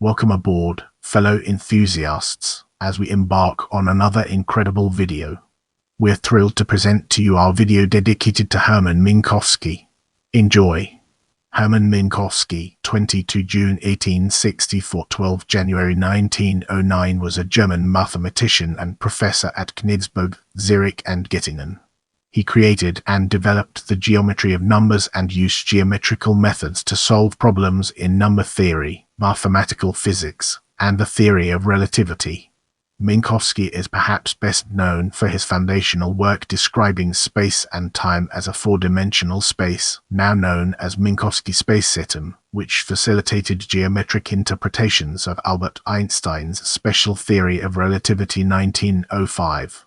Welcome aboard, fellow enthusiasts, as we embark on another incredible video. We're thrilled to present to you our video dedicated to Hermann Minkowski. Enjoy. Hermann Minkowski, 22 June 1864 – 12 January 1909, was a German mathematician and professor at Königsberg, Zürich and Göttingen. He created and developed the geometry of numbers and used geometrical methods to solve problems in number theory, mathematical physics, and the theory of relativity. Minkowski is perhaps best known for his foundational work describing space and time as a four-dimensional space, now known as Minkowski spacetime, which facilitated geometric interpretations of Albert Einstein's special theory of relativity 1905.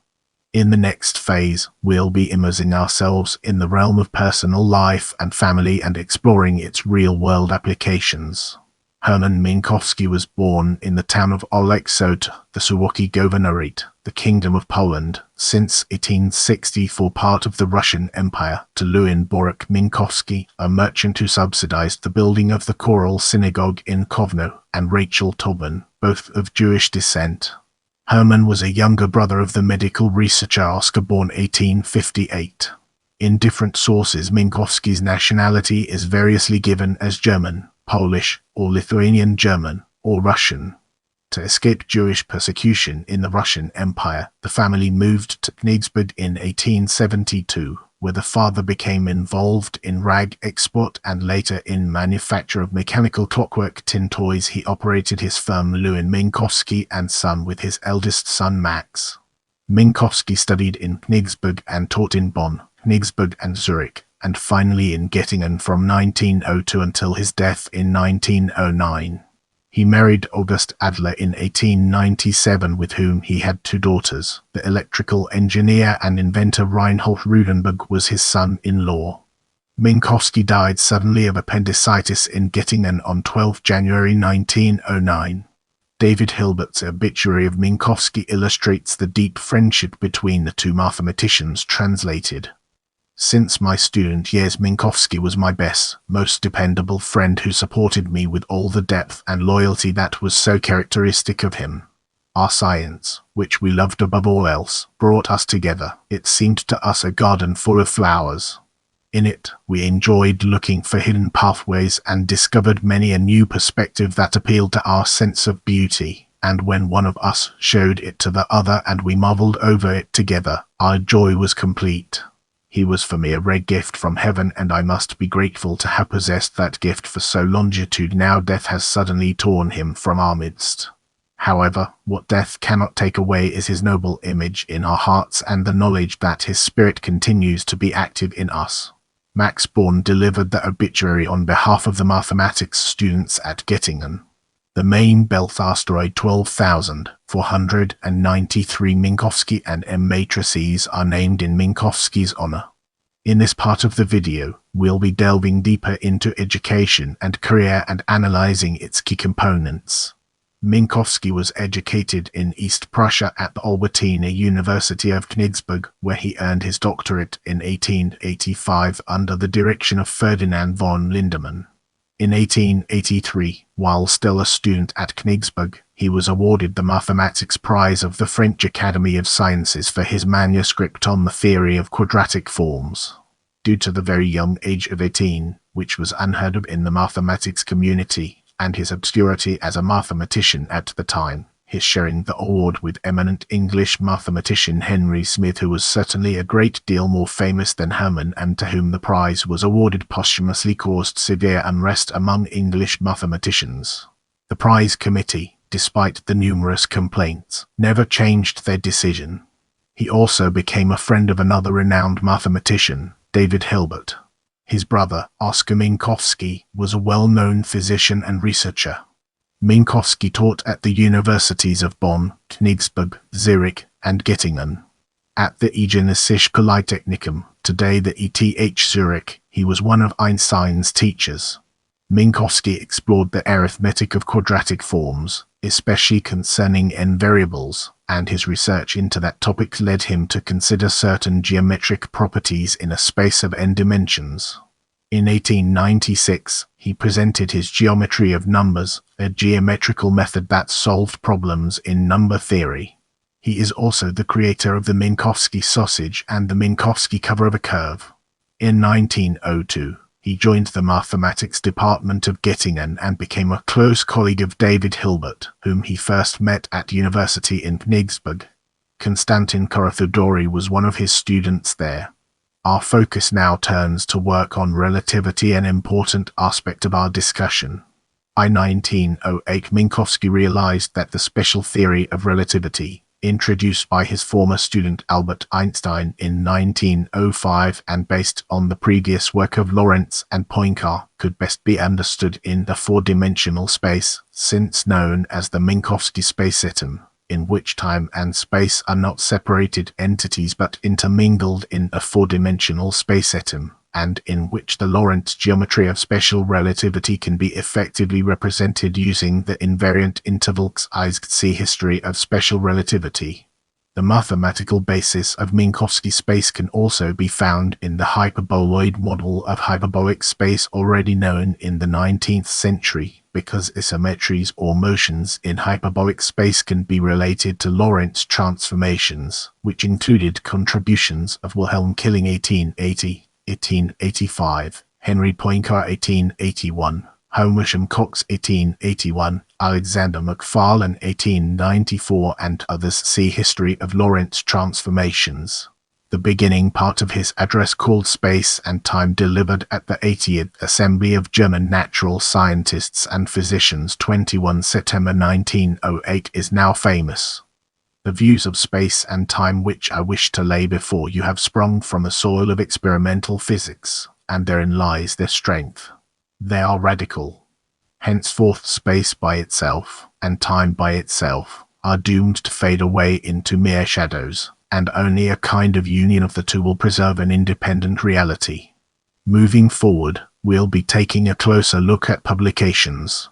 In the next phase, we'll be immersing ourselves in the realm of personal life and family and exploring its real-world applications. Hermann Minkowski was born in the town of Oleksot, the Suwałki Governorate, the Kingdom of Poland, since 1864 part of the Russian Empire, to Lewin Borek Minkowski, a merchant who subsidized the building of the Choral Synagogue in Kovno, and Rachel Tobin, both of Jewish descent. Hermann was a younger brother of the medical researcher Oscar, born 1858. In different sources, Minkowski's nationality is variously given as German, Polish, or Lithuanian German, or Russian. To escape Jewish persecution in the Russian Empire, the family moved to Königsberg in 1872, where the father became involved in rag export and later in manufacture of mechanical clockwork tin toys. He operated his firm Lewin Minkowski and Son with his eldest son Max. Minkowski studied in Königsberg and taught in Bonn, Königsberg and Zurich, and finally in Göttingen from 1902 until his death in 1909. He married August Adler in 1897, with whom he had two daughters. The electrical engineer and inventor Reinhold Rudenberg was his son-in-law. Minkowski died suddenly of appendicitis in Göttingen on 12 January 1909. David Hilbert's obituary of Minkowski illustrates the deep friendship between the two mathematicians. Translated: since my student years, Minkowski was my best, most dependable friend who supported me with all the depth and loyalty that was so characteristic of him. Our science, which we loved above all else, brought us together. It seemed to us a garden full of flowers. In it, we enjoyed looking for hidden pathways and discovered many a new perspective that appealed to our sense of beauty. And when one of us showed it to the other and we marveled over it together, our joy was complete. He was for me a rare gift from heaven, and I must be grateful to have possessed that gift for so longitude. Now death has suddenly torn him from our midst. However, what death cannot take away is his noble image in our hearts and the knowledge that his spirit continues to be active in us. Max Born delivered the obituary on behalf of the mathematics students at Göttingen. The main belt asteroid 12,493 Minkowski and M matrices are named in Minkowski's honor. In this part of the video, we'll be delving deeper into education and career and analyzing its key components. Minkowski was educated in East Prussia at the Albertina University of Königsberg, where he earned his doctorate in 1885 under the direction of Ferdinand von Lindemann. In 1883, while still a student at Königsberg, he was awarded the Mathematics Prize of the French Academy of Sciences for his manuscript on the theory of quadratic forms. Due to the very young age of 18, which was unheard of in the mathematics community, and his obscurity as a mathematician at the time, his sharing the award with eminent English mathematician Henry Smith, who was certainly a great deal more famous than Hermann and to whom the prize was awarded posthumously, caused severe unrest among English mathematicians. The prize committee, despite the numerous complaints, never changed their decision. He also became a friend of another renowned mathematician, David Hilbert. His brother, Oscar Minkowski, was a well-known physician and researcher. Minkowski taught at the universities of Bonn, Königsberg, Zurich, and Göttingen. At the Egenische Polytechnicum, today the ETH Zurich, he was one of Einstein's teachers. Minkowski explored the arithmetic of quadratic forms, especially concerning n variables, and his research into that topic led him to consider certain geometric properties in a space of n dimensions. In 1896, he presented his geometry of numbers, a geometrical method that solved problems in number theory. He is also the creator of the Minkowski sausage and the Minkowski cover of a curve. In 1902, he joined the mathematics department of Göttingen and became a close colleague of David Hilbert, whom he first met at university in Königsberg. Konstantin Carathodori was one of his students there. Our focus now turns to work on relativity, an important aspect of our discussion. In 1908, Minkowski realized that the special theory of relativity, introduced by his former student Albert Einstein in 1905 and based on the previous work of Lorentz and Poincare, could best be understood in the four-dimensional space, since known as the Minkowski spacetime, in which time and space are not separated entities but intermingled in a four-dimensional spacetime, and in which the Lorentz geometry of special relativity can be effectively represented using the invariant intervals. See history of special relativity. The mathematical basis of Minkowski space can also be found in the hyperboloid model of hyperbolic space already known in the 19th century, because isometries or motions in hyperbolic space can be related to Lorentz transformations, which included contributions of Wilhelm Killing 1885, Henry Poincare 1881, Hermann Cox 1881, Alexander Macfarlane 1894, and others. See History of Lorentz Transformations. The beginning part of his address, called Space and Time, delivered at the 80th Assembly of German Natural Scientists and Physicians 21 September 1908, is now famous. The views of space and time which I wish to lay before you have sprung from a soil of experimental physics, and therein lies their strength. They are radical. Henceforth space by itself, and time by itself, are doomed to fade away into mere shadows, and only a kind of union of the two will preserve an independent reality. Moving forward, we'll be taking a closer look at publications.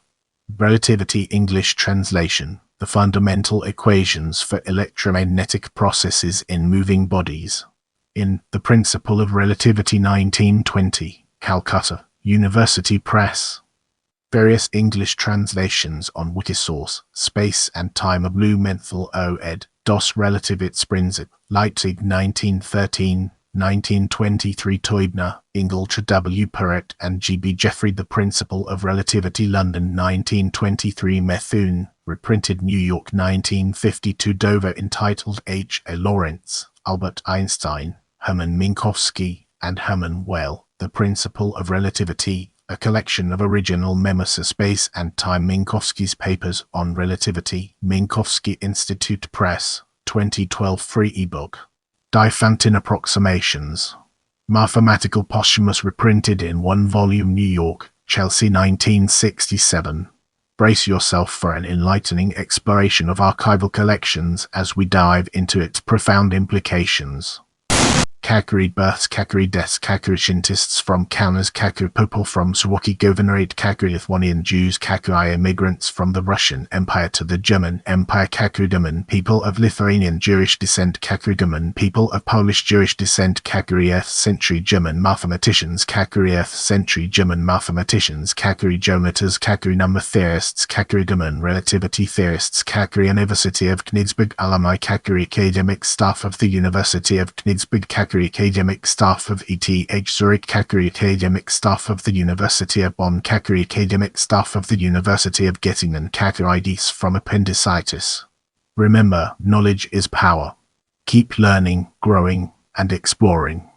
Relativity English translation. The fundamental equations for electromagnetic processes in moving bodies. In The Principle of Relativity 1920, Calcutta, University Press. Various English translations on Wikisource, Space and Time of Blumenthal O. ed. Das Relativitätsprinzip, Leipzig 1913, 1923 Teubner, Ingoldshaw W. Perret and G. B. Jeffrey. The Principle of Relativity, London 1923 Methuen, reprinted New York 1952 Dover, entitled H. A. Lorentz, Albert Einstein, Hermann Minkowski, and Hermann Weyl. The Principle of Relativity, a collection of original memoirs of space and time. Minkowski's Papers on Relativity, Minkowski Institute Press, 2012 free ebook. Diophantine Approximations. Mathematical Posthumous, reprinted in 1 volume, New York, Chelsea 1967. Brace yourself for an enlightening exploration of archival collections as we dive into its profound implications. Kakari births, Kakari deaths, Kakari scientists from Kaunas, Kakari people from Suwałki Governorate, Kakari Lithuanian Jews, Kakari immigrants from the Russian Empire to the German Empire, Kakari German people of Lithuanian Jewish descent, Kakari German people of Polish Jewish descent, Kakari 8th century German mathematicians, Kakari 8th century German mathematicians, Kakari geometers, Kakari number theorists, Kakari German relativity theorists, Kakari University of Königsberg alumni, Kakari academic staff of the University of Königsberg, Kakari academic staff of ETH Zurich, Kakari academic staff of the University of Bonn, Kakari academic staff of the University of Göttingen, Kakari IDs from appendicitis. Remember, knowledge is power. Keep learning, growing, and exploring.